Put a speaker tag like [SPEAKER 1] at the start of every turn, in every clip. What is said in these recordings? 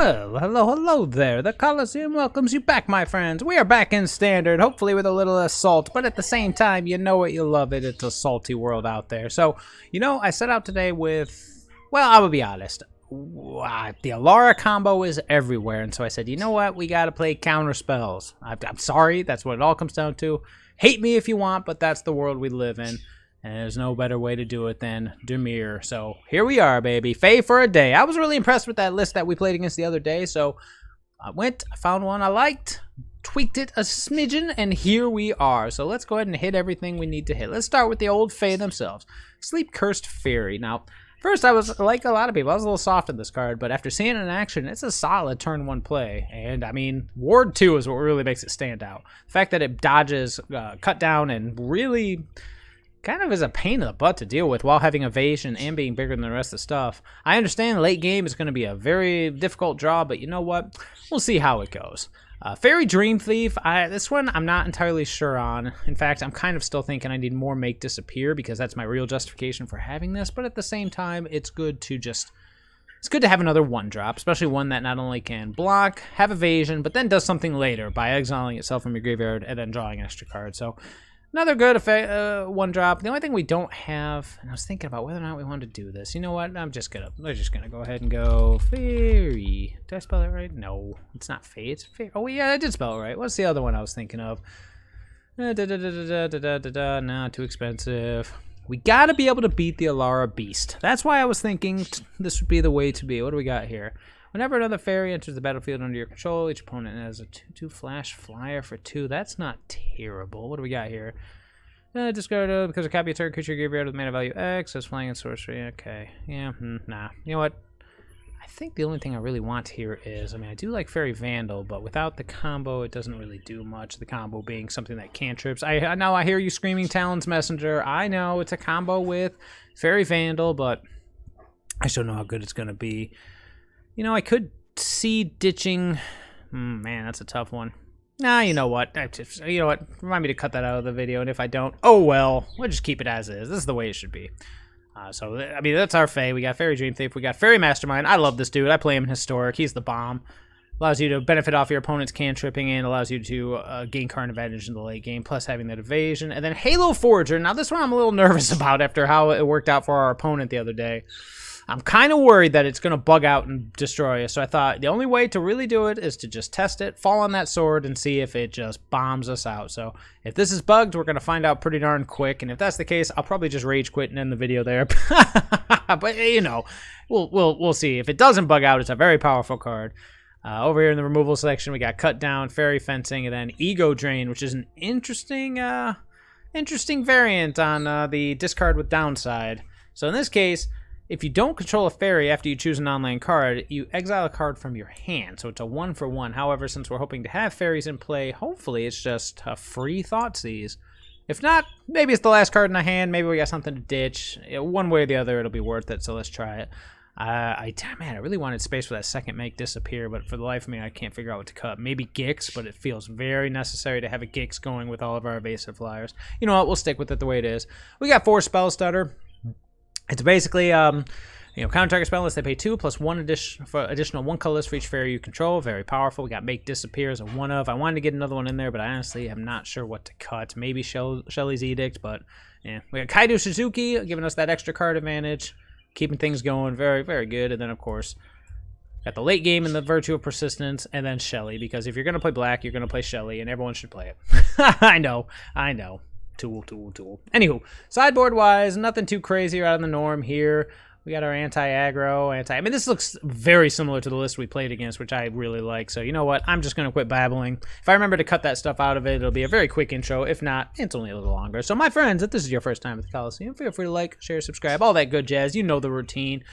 [SPEAKER 1] Well, hello there. The Coliseum welcomes you back, my friends. We are back in Standard, hopefully with a little less salt, but at the same time, you know it, you love it. It's a salty world out there. So, you know, I set out today with, well, I will be honest. The Alara combo is everywhere, and so I said, you know what? We got to play counter spells. I'm sorry, that's what it all comes down to. Hate me if you want, but that's the world we live in. And there's no better way to do it than Dimir. So here we are, baby. FAE for a day. I was really impressed with that list that we played against the other day. So I found one I liked, tweaked it a smidgen, and here we are. So let's go ahead and hit everything we need to hit. Let's start with the old FAE themselves. Sleep Cursed Fairy. Now, first I was, like a lot of people, I was a little soft on this card, but after seeing it in action, it's a solid turn 1 play. And I mean, Ward 2 is what really makes it stand out. The fact that it dodges, cut down, and really kind of is a pain in the butt to deal with while having evasion and being bigger than the rest of the stuff. I understand late game is going to be a very difficult draw, but you know what? We'll see how it goes. Fairy Dream Thief, this one I'm not entirely sure on. In fact, I'm kind of still thinking I need more Make Disappear because that's my real justification for having this, but at the same time, it's good to have another 1-drop, especially one that not only can block, have evasion, but then does something later by exiling itself from your graveyard and then drawing an extra card. So another good 1-drop. The only thing we don't have, and I was thinking about whether or not we wanted to do this. You know what? We're just gonna go ahead and go Fairy. Did I spell it right? No, it's not FAE. It's Fairy. Oh yeah, I did spell it right. What's the other one I was thinking of? Nah, too expensive. We gotta be able to beat the Alara Beast. That's why I was thinking this would be the way to be. What do we got here? Whenever another fairy enters the battlefield under your control, each opponent has a 2/2 flash flyer for 2. That's not terrible. What do we got here? Discard because a copy of target creature graveyard with mana value X has flying and sorcery. Okay. Yeah, nah. You know what? I think the only thing I really want here is, I mean, I do like Fairy Vandal, but without the combo, it doesn't really do much. The combo being something that cantrips. I know I hear you screaming, Talon's Messenger. I know it's a combo with Fairy Vandal, but I just don't know how good it's going to be. You know, I could see ditching. Man, that's a tough one. Nah, you know what? Remind me to cut that out of the video, and if I don't, oh well. We'll just keep it as is. This is the way it should be. So, I mean, that's our FAE. We got Fairy Dream Thief. We got Fairy Mastermind. I love this dude. I play him in Historic. He's the bomb. Allows you to benefit off your opponent's cantripping and allows you to gain card advantage in the late game, plus having that evasion. And then Halo Forger. Now, this one I'm a little nervous about after how it worked out for our opponent the other day. I'm kind of worried that it's going to bug out and destroy us, so I thought the only way to really do it is to just test it, fall on that sword, and see if it just bombs us out. So if this is bugged, we're going to find out pretty darn quick, and if that's the case, I'll probably just rage quit and end the video there. But, you know, we'll see. If it doesn't bug out, it's a very powerful card. Over here in the removal section, we got Cut Down, Fairy Fencing, and then Ego Drain, which is an interesting variant on the discard with downside. So in this case, if you don't control a fairy after you choose a non-land card, you exile a card from your hand, so it's a 1-for-1. However, since we're hoping to have fairies in play, hopefully it's just a free Thoughtseize. If not, maybe it's the last card in the hand, maybe we got something to ditch. One way or the other, it'll be worth it, so let's try it. Man, I really wanted space for that second Make Disappear, but for the life of me, I can't figure out what to cut. Maybe Gix, but it feels very necessary to have a Gix going with all of our evasive flyers. You know what, we'll stick with it the way it is. We got 4 Spell Stutter. It's basically, counter target spell unless they pay 2 plus 1 additional 1 colorless for each fairy you control. Very powerful. We got Make Disappear as a 1-of. I wanted to get another one in there, but I honestly am not sure what to cut. Maybe Shelly's Edict, but yeah. We got Kaido Suzuki giving us that extra card advantage, keeping things going. Very, very good. And then, of course, got the late game and the Virtue of Persistence, and then Shelly, because if you're going to play black, you're going to play Shelly, and everyone should play it. I know. Tool. Anywho, sideboard-wise, nothing too crazy or out of the norm here. We got our anti-aggro, I mean, this looks very similar to the list we played against, which I really like. So, you know what? I'm just going to quit babbling. If I remember to cut that stuff out of it, it'll be a very quick intro. If not, it's only a little longer. So, my friends, if this is your first time at the Coliseum, feel free to like, share, subscribe, all that good jazz. You know the routine.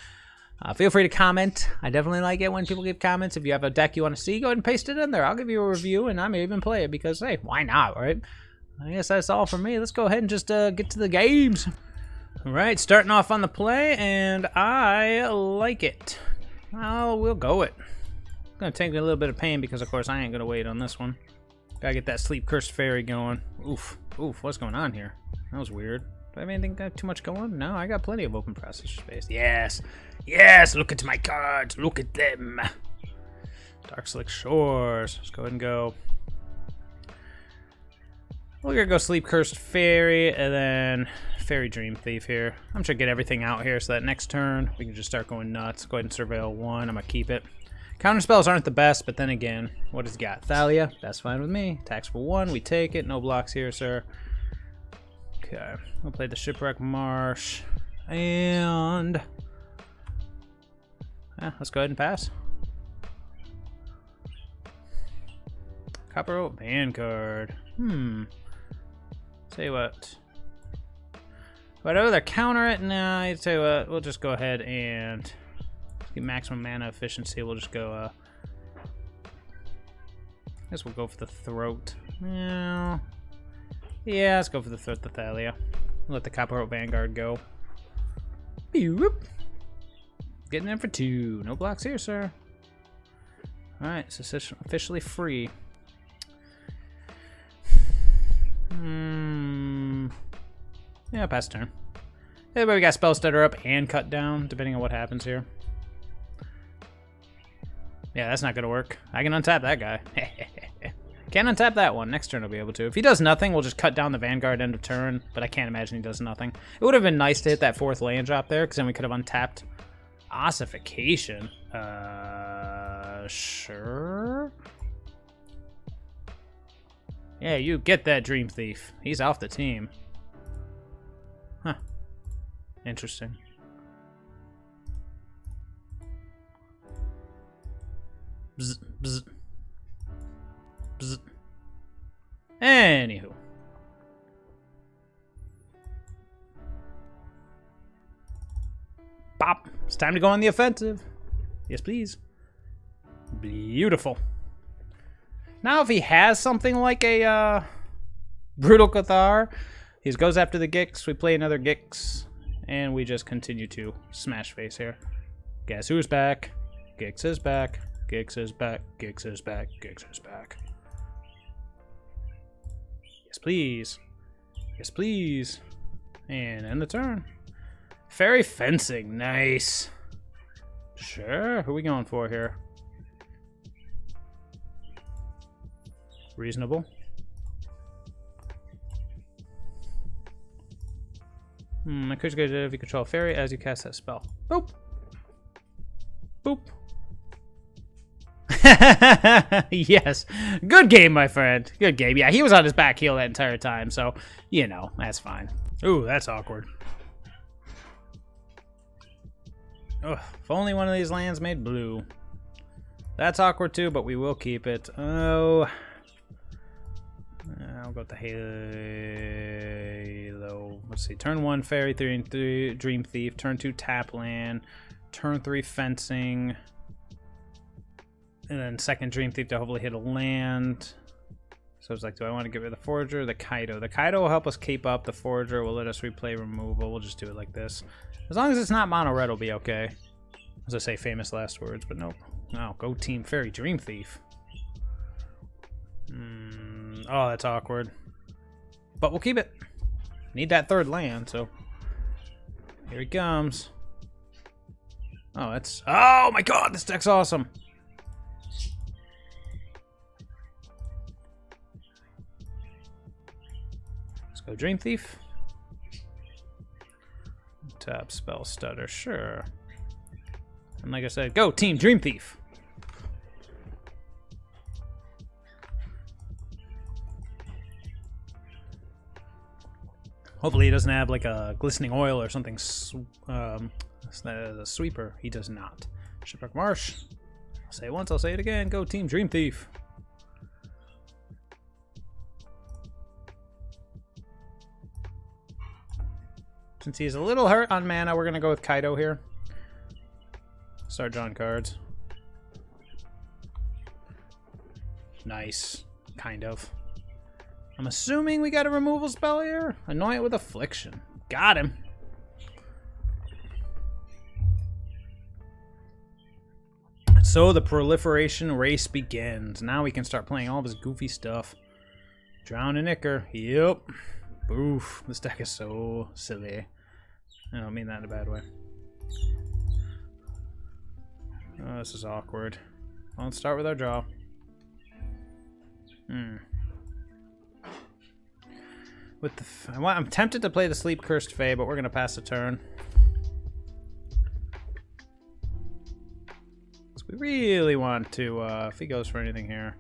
[SPEAKER 1] Feel free to comment. I definitely like it when people give comments. If you have a deck you want to see, go ahead and paste it in there. I'll give you a review, and I may even play it because, hey, why not, right? I guess that's all for me. Let's go ahead and just get to the games. All right, starting off on the play, and I like it. Well, we'll go it. It's going to take me a little bit of pain because, of course, I ain't going to wait on this one. Gotta get that Sleep Cursed Fairy going. Oof, what's going on here? That was weird. Do I have anything got too much going? No, I got plenty of open processor space. Yes, look at my cards. Look at them. Dark Slick Shores. Let's go ahead and go. We're gonna go Sleep Cursed Fairy and then Fairy Dream Thief here. I'm trying to get everything out here so that next turn we can just start going nuts. Go ahead and Surveil 1. I'm gonna keep it. Counter spells aren't the best, but then again, what has he got? Thalia. That's fine with me. Attacks for 1. We take it. No blocks here, sir. Okay. We'll play the Shipwreck Marsh. And let's go ahead and pass. Copper Oak Vanguard. Tell you what. But I'd rather counter it. Nah, I tell you what. We'll just go ahead and get maximum mana efficiency. We'll just go. I guess we'll go for the Throat. Yeah, let's go for the Throat, the Thalia. Let the Copper Oak Vanguard go. Whoop. Getting in for 2. No blocks here, sir. Alright, so officially free. Yeah, pass turn. Yeah, but we got Spell Stutter up and Cut Down, depending on what happens here. Yeah, that's not gonna work. I can untap that guy. Can't untap that one. Next turn I'll be able to. If he does nothing, we'll just cut down the Vanguard end of turn, but I can't imagine he does nothing. It would have been nice to hit that 4th land drop there, because then we could have untapped Ossification. Sure. Yeah, you get that Dream Thief. He's off the team. Huh. Interesting. Bzz, bzz. Bzz. Anywho. Bop. It's time to go on the offensive. Yes, please. Beautiful. Now if he has something like a Brutal Cathar, he goes after the Gix, we play another Gix, and we just continue to smash face here. Guess who's back? Gix is back. Gix is back. Gix is back. Gix is back. Yes, please. Yes, please. And end the turn. Fairy Fencing. Nice. Sure. Who are we going for here? Reasonable. I could go if you control a fairy as you cast that spell. Boop. Boop. Yes. Good game, my friend. Good game. Yeah, he was on his back heel that entire time, so, you know, that's fine. Ooh, that's awkward. Ugh, if only one of these lands made blue. That's awkward too, but we will keep it. Oh. I'll go with the Halo. Let's see. Turn 1, Fairy 3 and 3, Dream Thief. Turn 2, Tap Land. Turn 3, Fencing. And then second Dream Thief to hopefully hit a land. So it's like, do I want to get rid of the Forager or the Kaido? The Kaido will help us keep up. The Forager will let us replay removal. We'll just do it like this. As long as it's not mono red, it'll be okay. As I say, famous last words, but nope. No, go Team Fairy Dream Thief. Oh, that's awkward. But we'll keep it. Need that 3rd land, so here he comes. Oh, that's... Oh my god, this deck's awesome. Let's go Dream Thief. Tap Spell Stutter, sure. And like I said, go Team Dream Thief. Hopefully he doesn't have like a Glistening Oil or something. A sweeper. He does not. Shipwreck Marsh. I'll say it once, I'll say it again. Go Team Dream Thief. Since he's a little hurt on mana, we're going to go with Kaido here. Start drawing cards. Nice. Kind of. I'm assuming we got a removal spell here. Annoy it with Affliction. Got him. So the proliferation race begins. Now we can start playing all of his goofy stuff. Drown and Ichor. Yep. Oof. This deck is so silly. I don't mean that in a bad way. Oh, this is awkward. Let's start with our draw. With the I'm tempted to play the Sleep Cursed Fae, but we're gonna pass the turn. So we really want to, if he goes for anything here.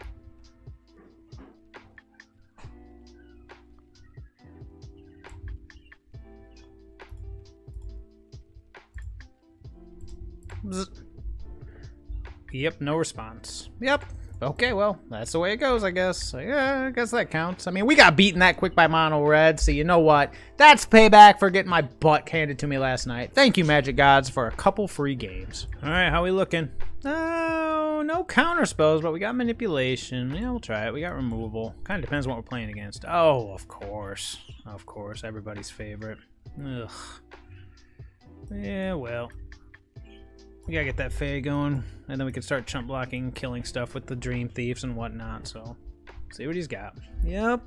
[SPEAKER 1] Yep, no response. Yep. Okay, well, that's the way it goes, I guess. Yeah, I guess that counts. I mean, we got beaten that quick by Mono Red, so you know what? That's payback for getting my butt handed to me last night. Thank you, Magic Gods, for a couple free games. All right, how we looking? Oh, no counter spells, but we got manipulation. Yeah, we'll try it. We got removal. Kind of depends on what we're playing against. Oh, of course. Of course, everybody's favorite. Ugh. Yeah, well. We gotta get that Fae going, and then we can start chump blocking, killing stuff with the Dream Thieves and whatnot, so see what he's got. Yep.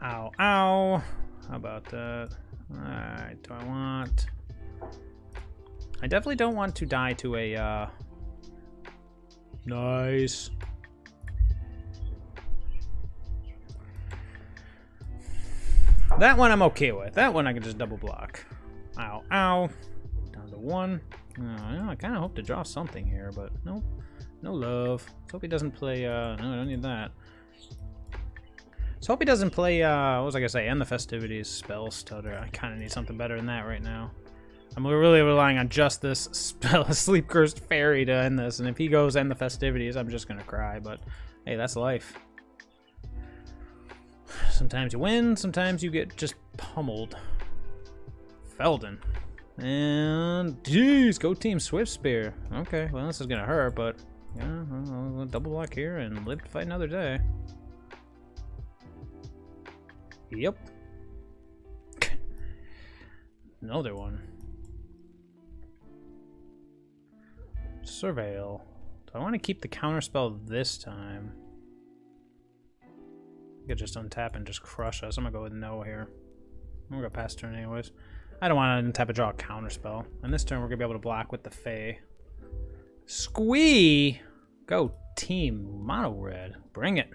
[SPEAKER 1] Ow, ow. How about that? Alright, do I want... I definitely don't want to die to a, Nice. That one I'm okay with. That one I can just double block. Ow, ow. Down to one. I kind of hope to draw something here, but nope. No love. Let's hope he doesn't play, no, I don't need that. Let's hope he doesn't play, what was I gonna say? End the Festivities, Spell Stutter. I kind of need something better than that right now. I'm really relying on just this spell, Sleep Cursed Fairy to end this, and if he goes End the Festivities, I'm just gonna cry, but hey, that's life. Sometimes you win, sometimes you get just pummeled. Felden. And, geez, go Team Swift Spear. Okay, well, this is gonna hurt, but, yeah, I'll double block here and live to fight another day. Yep. Another one. Surveil. Do I want to keep the counterspell this time? I could just untap and just crush us. I'm gonna go with no here. I'm gonna pass turn anyways. I don't want to untap and draw a counterspell. And this turn we're gonna be able to block with the Fae. Squee! Go Team Mono Red. Bring it.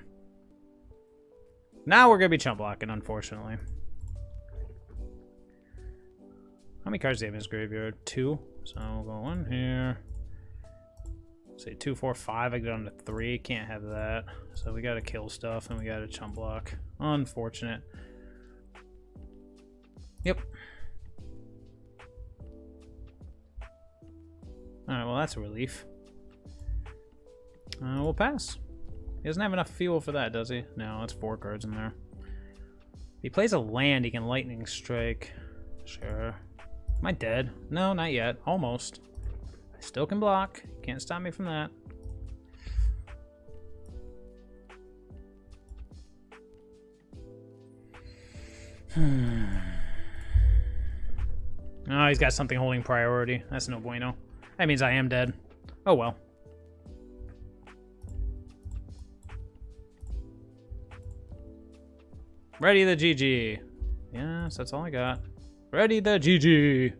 [SPEAKER 1] Now we're gonna be chump blocking, unfortunately. How many cards do you have in his graveyard? 2. So we'll go 1 here. Say 2, 4, 5. I get on to 3. Can't have that. So we gotta kill stuff and we gotta chump block. Unfortunate. Yep. Alright, well that's a relief. We'll pass. He doesn't have enough fuel for that, does he? No, that's 4 cards in there. If he plays a land, he can Lightning Strike. Sure. Am I dead? No, not yet. Almost. I still can block. Can't stop me from that. Oh, he's got something holding priority. That's no bueno. That means I am dead. Oh well. Ready the GG. Yes, that's all I got. Ready the GG.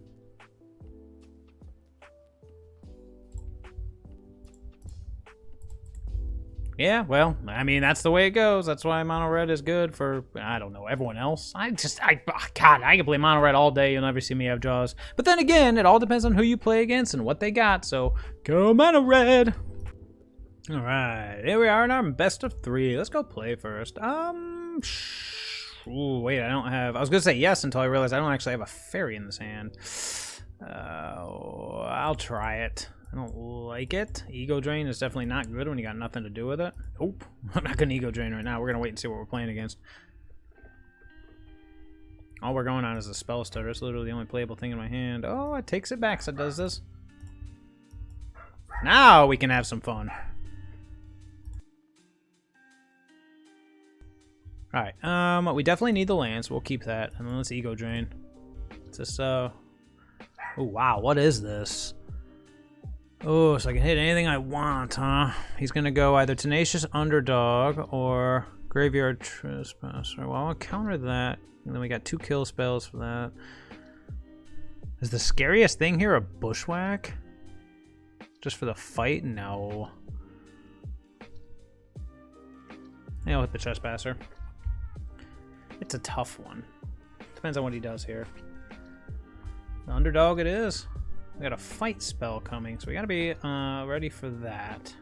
[SPEAKER 1] Yeah, well, I mean, that's the way it goes. That's why Mono Red is good for, I don't know, everyone else. God, I can play Mono Red all day. You'll never see me have draws. But then again, it all depends on who you play against and what they got. So, go Mono Red. All right, here we are in our best of 3. Let's go play first. Ooh, wait, I don't have... I was going to say yes until I realized I don't actually have a fairy in this hand. I'll try it. I don't like it. Ego Drain is definitely not good when you got nothing to do with it. Nope. I'm not going to Ego Drain right now. We're going to wait and see what we're playing against. All we're going on is a Spell Stutter. It's literally the only playable thing in my hand. Oh, it takes it back, so it does this. Now we can have some fun. Alright, we definitely need the land, so we'll keep that. And then let's Ego Drain. It's this, oh wow, what is this? Oh, so I can hit anything I want, huh? He's gonna go either Tenacious Underdog or Graveyard Trespasser. Well, I'll counter that. And then we got 2 kill spells for that. Is the scariest thing here a Bushwhack? Just for the fight? No. Yeah, I'll hit the Trespasser. It's a tough one. Depends on what he does here. The underdog it is. We got a fight spell coming, so we gotta be ready for that.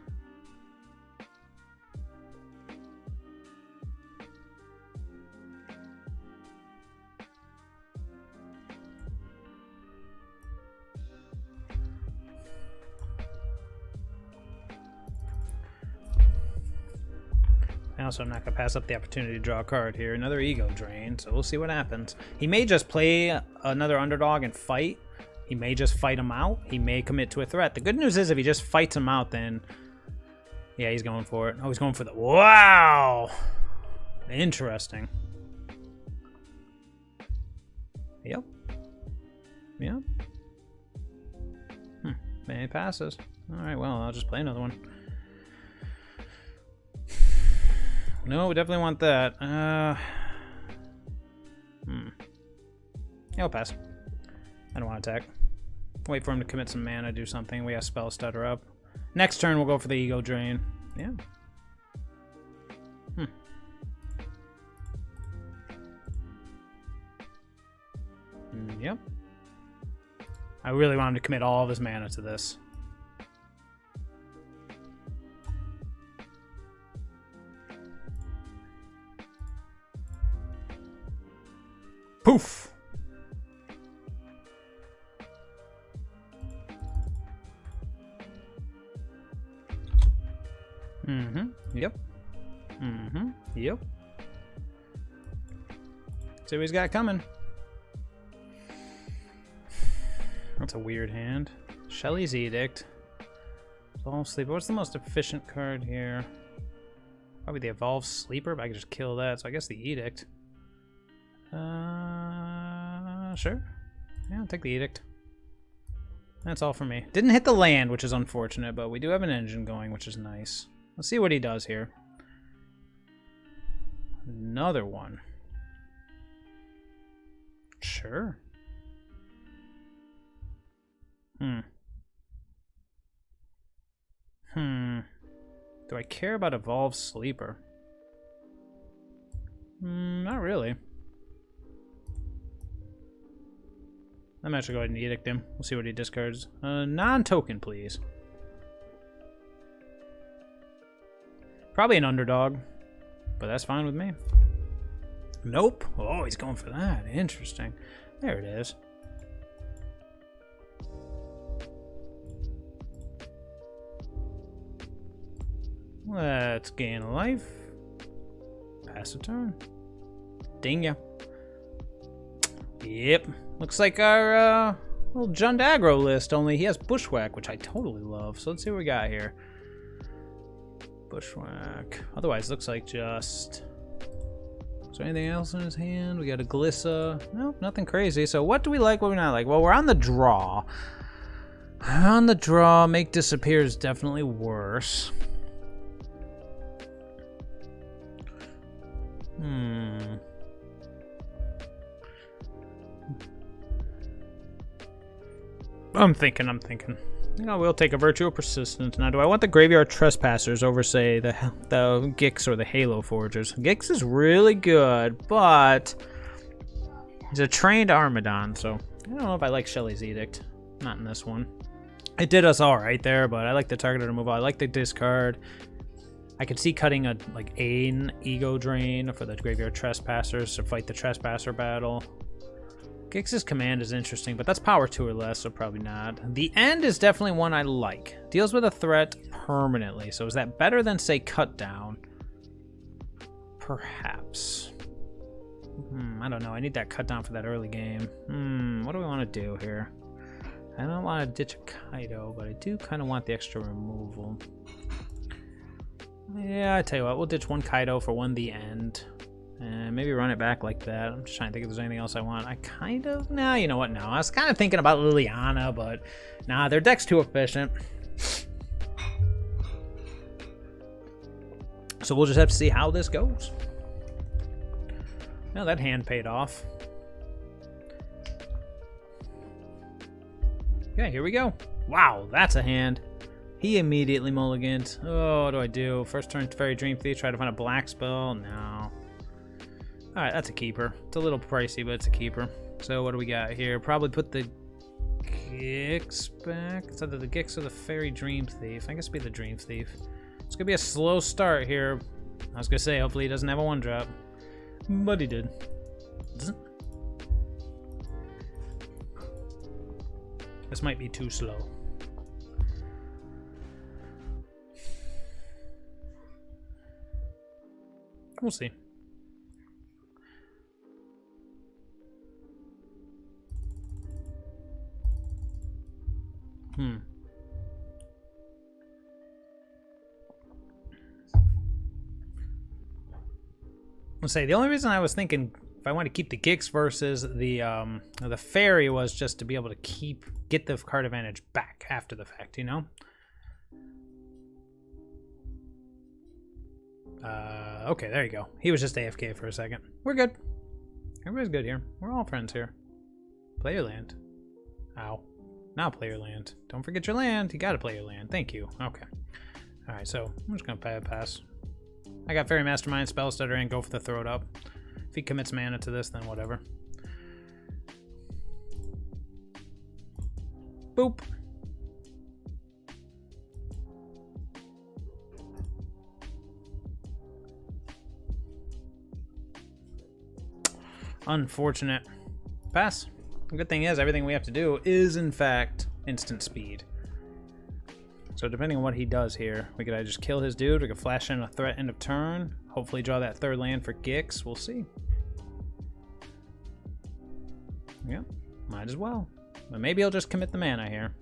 [SPEAKER 1] Also, I'm not going to pass up the opportunity to draw a card here. Another Ego Drain, so we'll see what happens. He may just play another underdog and fight. He may just fight him out. He may commit to a threat. The good news is if he just fights him out, then... yeah, he's going for it. Oh, he's going for the... wow! Interesting. Yep. Yep. Maybe it passes. Alright, well, I'll just play another one. No, we definitely want that. Yeah, I'll pass. I don't want to attack. Wait for him to commit some mana, do something. We have Spell Stutter up. Next turn, we'll go for the Ego Drain. Yeah. Yep. I really want him to commit all of his mana to this. Poof! Yep. Yep. See what he's got coming. That's a weird hand. Shelly's Edict. Evolve Sleeper. What's the most efficient card here? Probably the Evolve Sleeper, but I can just kill that, so I guess the Edict. Sure. Yeah, I'll take the Edict. That's all for me. Didn't hit the land, which is unfortunate, but we do have an engine going, which is nice. Let's see what he does here. Another one. Sure. Do I care about Evolve Sleeper? Not really. I'm actually going to Edict him. We'll see what he discards. Non-token, please. Probably an underdog, but that's fine with me. Nope. Oh, he's going for that. Interesting. There it is. Let's gain a life. Pass a turn. Ding ya. Yep. Looks like our little Dimir Aggro list, only he has Bushwhack, which I totally love. So let's see what we got here. Bushwhack. Otherwise, looks like just... is there anything else in his hand? We got a Glissa. Nope, nothing crazy. So what do we like, what do we not like? Well, we're on the draw. On the draw, Make Disappear is definitely worse. I'm thinking. You know, we'll take a Virtue of Persistence. Now, do I want the Graveyard Trespassers over, say, the Gix or the Halo Forgers? Gix is really good, but he's a trained Armadon, so I don't know if I like Shelly's Edict. Not in this one. It did us all right there, but I like the targeted removal. I like the discard. I could see cutting a an Ego Drain for the Graveyard Trespassers to fight the Trespasser battle. Gix's command is interesting, but that's power 2 or less, so probably not. The End is definitely one I like. Deals with a threat permanently, so is that better than, say, Cut Down? Perhaps. I don't know. I need that Cut Down for that early game. What do we want to do here? I don't want to ditch a Kaido, but I do kind of want the extra removal. Yeah, I tell you what, we'll ditch one Kaido for one The End. And maybe run it back like that. I'm just trying to think if there's anything else I want. Nah, you know what, no. I was kind of thinking about Liliana, but nah, their deck's too efficient. So we'll just have to see how this goes. Now that hand paid off. Okay, here we go. Wow, that's a hand. He immediately mulligans. Oh, what do I do? First turn, Fairy Dream Thief, try to find a black spell. No. Alright, that's a keeper. It's a little pricey, but it's a keeper. So what do we got here? Probably put the Gix back. It's either the Gix or the Fairy Dream Thief. I guess it'll be the Dream Thief. It's gonna be a slow start here. I was gonna say, hopefully he doesn't have a 1-drop. But he did. This might be too slow. We'll see. I'll say the only reason I was thinking if I want to keep the Gix versus the Fairy was just to be able to get the card advantage back after the fact, you know? Okay, there you go. He was just AFK for a second. We're good. Everybody's good here. We're all friends here. Play your land. Ow. Now play your land. Don't forget your land. You gotta play your land. Thank you. Okay. Alright, so I'm just gonna pass. I got Fairy Mastermind, Spell Stutter, and go for the Throw It Up. If he commits mana to this, then whatever. Boop. Unfortunate. Pass. The good thing is, everything we have to do is, in fact, instant speed. So depending on what he does here, we could either just kill his dude, we could flash in a threat end of turn, hopefully draw that third land for Gix. We'll see. Yep, might as well. But maybe he'll just commit the mana here.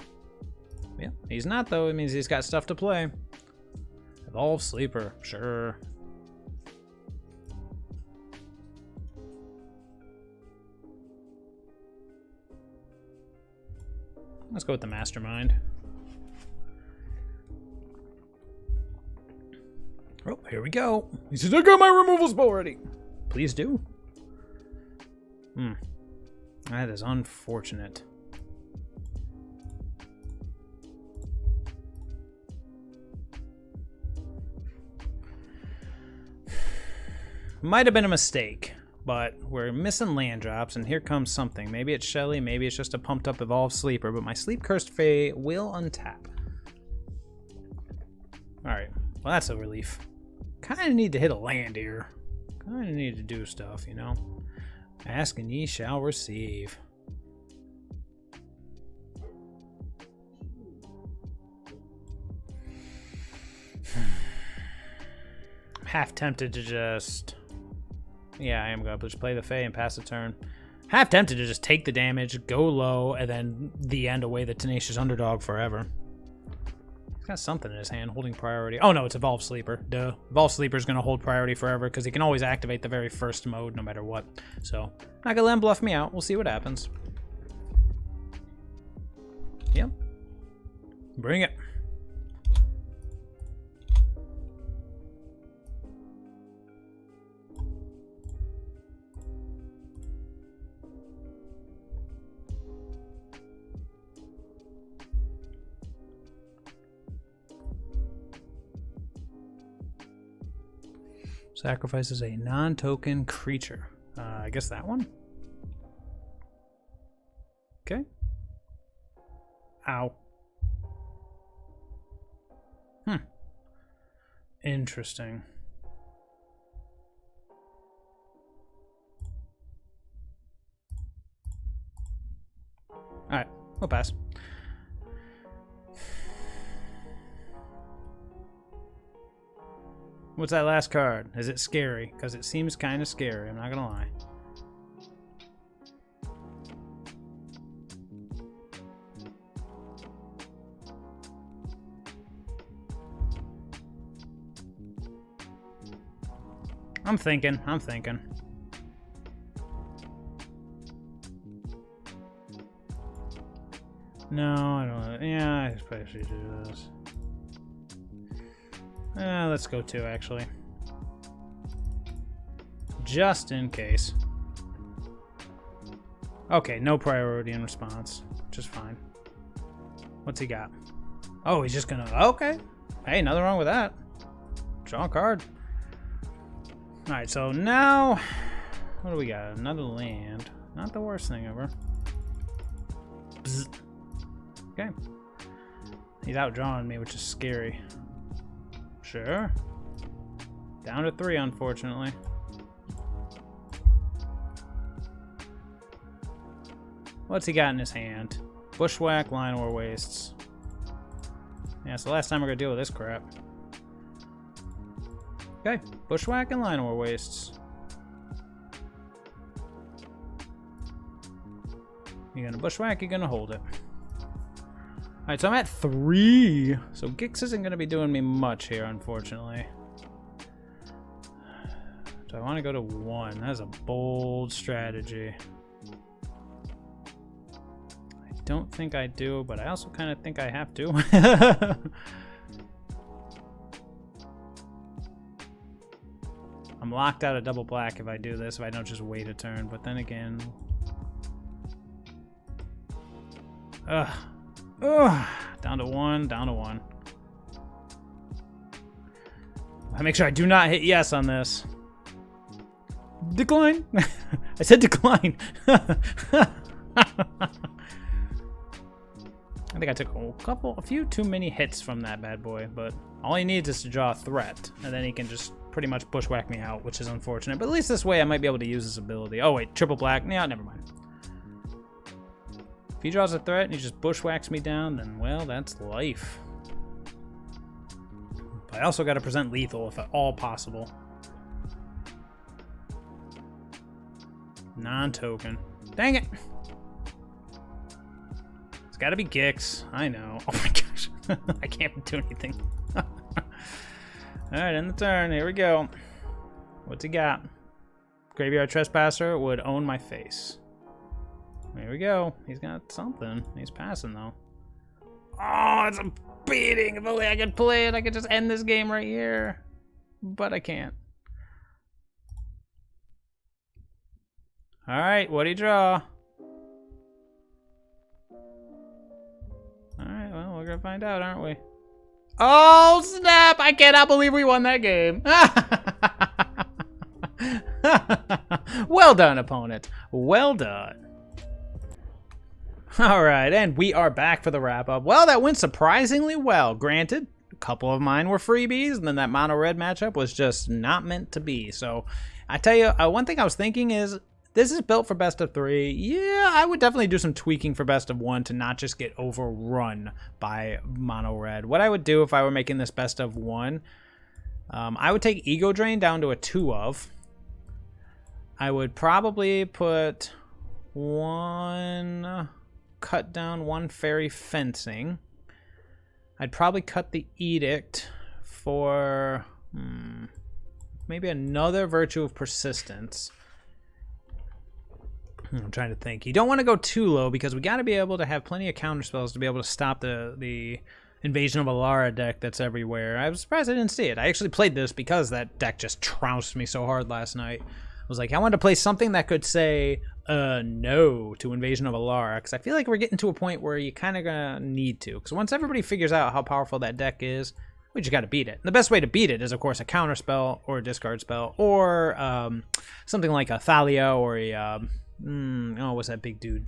[SPEAKER 1] Yep, he's not though. It means he's got stuff to play. Evolve Sleeper, sure. Let's go with the Mastermind. Oh, here we go. He says, I got my removal spell ready. Please do. That is unfortunate. Might have been a mistake, but we're missing land drops, and here comes something. Maybe it's Shelly, maybe it's just a pumped up Evolved Sleeper, but my Sleep Cursed Fae will untap. Alright, well that's a relief. Kinda need to hit a land here. Kinda need to do stuff, you know? Ask and ye shall receive. Half tempted to just... Yeah, I am going to just play the Fae and pass the turn. Half tempted to just take the damage, go low, and then the end away the Tenacious Underdog forever. He's got something in his hand holding priority. Oh no, it's Evolved Sleeper. Duh. Evolved Sleeper's going to hold priority forever because he can always activate the very first mode no matter what. So, not going to let him bluff me out. We'll see what happens. Yep. Bring it. Sacrifices a non-token creature. I guess that one? Okay. Ow. Interesting. Alright, we'll pass. What's that last card? Is it scary? Because it seems kind of scary, I'm not gonna lie. I'm thinking. No, I don't. Yeah, I probably should do this. Let's go 2, actually. Just in case. Okay, no priority in response. Just fine. What's he got? Oh, he's just gonna... Okay. Hey, nothing wrong with that. Draw a card. Alright, so now... What do we got? Another land. Not the worst thing ever. Bzz. Okay. He's outdrawing me, which is scary. Sure. Down to 3, unfortunately. What's he got in his hand? Bushwhack, Llanowar Wastes. Yeah, it's the last time we're gonna deal with this crap. Okay, Bushwhack and Llanowar Wastes. You're gonna Bushwhack, you're gonna hold it. Alright, so I'm at 3. So Gix isn't gonna be doing me much here, unfortunately. Do I want to go to 1? That's a bold strategy. I don't think I do, but I also kind of think I have to. I'm locked out of double black if I do this, if I don't just wait a turn, but then again... Ugh. Ugh. Down to 1, down to 1. I make sure I do not hit yes on this. Decline. I said decline. I think I took a few too many hits from that bad boy, but all he needs is to draw a threat, and then he can just pretty much bushwhack me out, which is unfortunate. But at least this way I might be able to use his ability. Oh wait, triple black. Yeah, never mind. If he draws a threat and he just bushwhacks me down, then well, that's life. But I also got to present lethal if at all possible. Non-token. Dang it! It's gotta be Gix. I know. Oh my gosh. I can't do anything. Alright, end the turn. Here we go. What's he got? Graveyard Trespasser would own my face. Here we go. He's got something. He's passing, though. Oh, it's a beating. If only I could play it, I could just end this game right here. But I can't. Alright, what'd he draw? Alright, well, we're gonna find out, aren't we? Oh, snap! I cannot believe we won that game. Well done, opponent. Well done. Alright, and we are back for the wrap-up. Well, that went surprisingly well. Granted, a couple of mine were freebies, and then that mono-red matchup was just not meant to be. So, I tell you, one thing I was thinking is, this is built for best of 3. Yeah, I would definitely do some tweaking for best of 1 to not just get overrun by mono red. What I would do if I were making this best of 1, I would take Ego Drain down to a 2 of. I would probably put 1 cut down, 1 fairy fencing. I'd probably cut the Edict for maybe another Virtue of Persistence. I'm trying to think. You don't want to go too low because we got to be able to have plenty of counterspells to be able to stop the Invasion of Alara deck that's everywhere. I was surprised I didn't see it. I actually played this because that deck just trounced me so hard last night. I was like, I wanted to play something that could say no to Invasion of Alara, because I feel like we're getting to a point where you kind of gonna need to. Because once everybody figures out how powerful that deck is, we just got to beat it. And the best way to beat it is, of course, a counterspell or a discard spell, or something like a Thalia or a... oh, what's that big dude?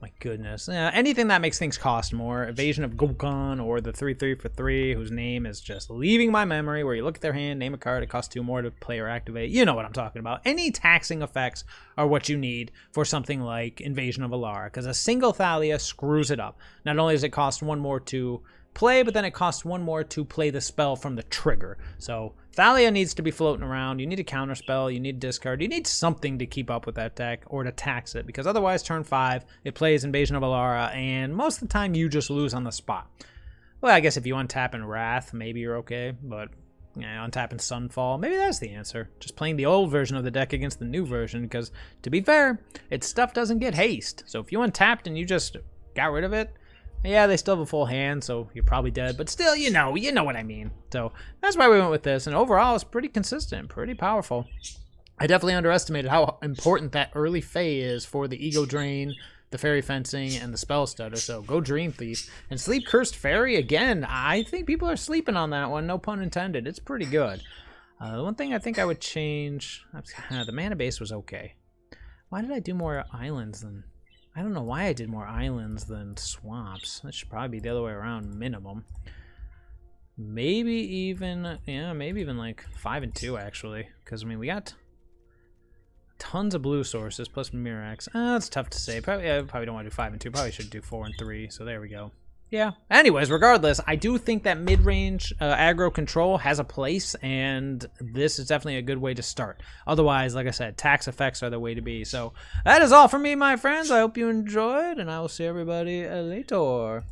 [SPEAKER 1] My goodness. Anything that makes things cost more. Evasion of Gokon, or the 3/3 for 3, whose name is just leaving my memory, where you look at their hand, name a card, it costs 2 more to play or activate. You know what I'm talking about. Any taxing effects are what you need for something like Invasion of Alara, because a single Thalia screws it up. Not only does it cost 1 more to play, but then it costs 1 more to play the spell from the trigger. So Thalia needs to be floating around. You need a counterspell, you need a discard, you need something to keep up with that deck or to tax it, because otherwise turn 5 it plays Invasion of Alara and most of the time you just lose on the spot. Well, I guess if you untap in Wrath, maybe you're okay, but untapping Sunfall, maybe that's the answer. Just playing the old version of the deck against the new version, because to be fair, its stuff doesn't get haste. So if you untapped and you just got rid of it, yeah, they still have a full hand, so you're probably dead. But still, you know what I mean. So that's why we went with this. And overall, it's pretty consistent, pretty powerful. I definitely underestimated how important that early FAE is for the Ego Drain the Fairy Fencing, and the Spell Stutter. So go Dream Thief. And Sleep Cursed Fairy, again, I think people are sleeping on that one, no pun intended. It's pretty good. The one thing I think I would change, the mana base was okay. Why did I do more islands than... I don't know why I did more islands than swamps. That should probably be the other way around, minimum. Maybe even, yeah, maybe even like 5 and 2 actually. Because, I mean, we got tons of blue sources plus Mirax. It's tough to say. Probably don't want to do 5 and 2. Probably should do 4 and 3. So there we go. Yeah. Anyways, regardless, I do think that mid-range aggro control has a place, and this is definitely a good way to start. Otherwise, like I said, tax effects are the way to be. So that is all for me, my friends. I hope you enjoyed, and I will see everybody later.